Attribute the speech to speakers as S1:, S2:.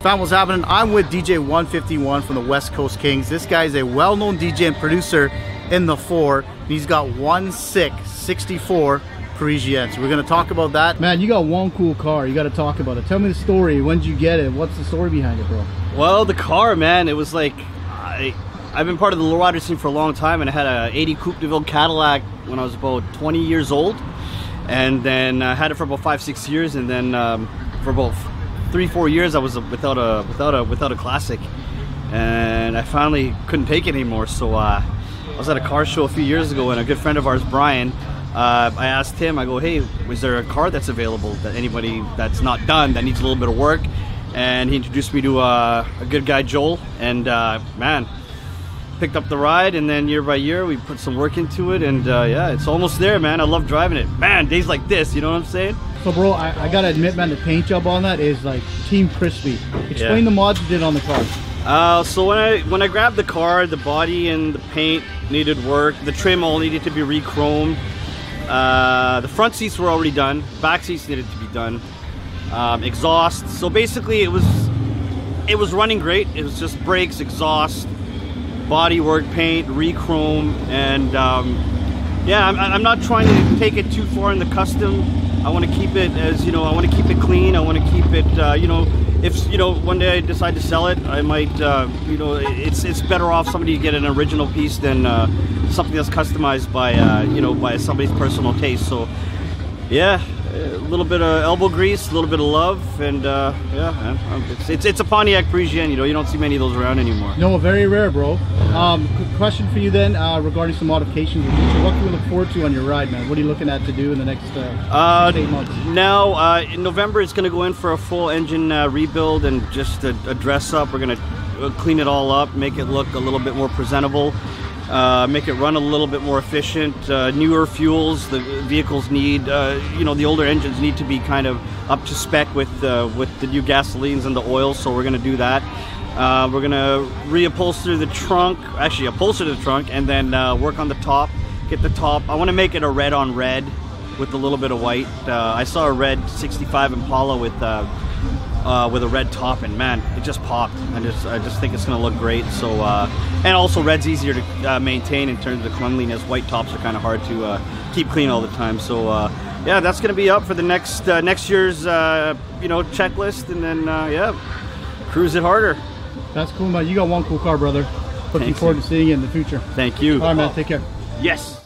S1: Found what's happening. I'm with DJ 151 from the West Coast Kings. This guy is a well-known DJ and producer in the 4. He's got 1.664 Parisienne. So we're gonna talk about that. Man, you got one cool car. You got to talk about it. Tell me the story. When did you get it? What's the story behind it, bro?
S2: Well, the car, man, it was like I've been part of the lowrider scene for a long time, and I had a '80 Coupe de Ville Cadillac when I was about 20 years old, and then I had it for about 5-6 years, and then for about 3-4 years I was without a classic, and I finally couldn't take it anymore. So I was at a car show a few years ago, and a good friend of ours, Brian, I asked him, I go, hey, is there a car that's available that anybody that's not done, that needs a little bit of work? And he introduced me to a good guy, Joel, and man, picked up the ride, and then year by year we put some work into it, and yeah, it's almost there, man. I love driving it, man. Days like this, you know what I'm saying?
S1: So bro, I gotta admit, man, the paint job on that is like Team Crispy. Explain the mods you did on the car.
S2: So when I grabbed the car, the body and the paint needed work. The trim all needed to be re-chromed. The front seats were already done. Back seats needed to be done. Exhaust. So basically, it was running great. It was just brakes, exhaust, body work, paint, re-chrome, and yeah, I'm not trying to take it too far in the custom. I want to keep it as, you know, I want to keep it clean. I want to keep it, you know, if, you know, one day I decide to sell it, I might, you know, it's better off somebody to get an original piece than something that's customized by, you know, by somebody's personal taste. So, yeah, a little bit of elbow grease, a little bit of love, and yeah, man, it's a Pontiac Parisienne. You know, you don't see many of those around anymore.
S1: No, very rare, bro. Question for you then, regarding some modifications. What can we look forward to on your ride, man? What are you looking at to do in the next 8 months?
S2: Now, in November, it's going to go in for a full engine rebuild and just a dress up. We're going to clean it all up, make it look a little bit more presentable. Make it run a little bit more efficient. Newer fuels the vehicles need, you know, the older engines need to be kind of up to spec with the new gasolines and the oils, so we're going to do that. We're going to reupholster the trunk, actually upholster the trunk, and then work on the top, get the top. I want to make it a red on red with a little bit of white. I saw a red 65 Impala with a red top, and man, it just popped. I just think it's going to look great. So and also red's easier to maintain in terms of cleanliness. White tops are kind of hard to keep clean all the time. So yeah, that's going to be up for the next year's you know, checklist, and then yeah, cruise it harder.
S1: That's cool, man. You got one cool car, brother. Looking forward to seeing you in the future.
S2: Thank you.
S1: All right, man. Take care.
S2: Yes.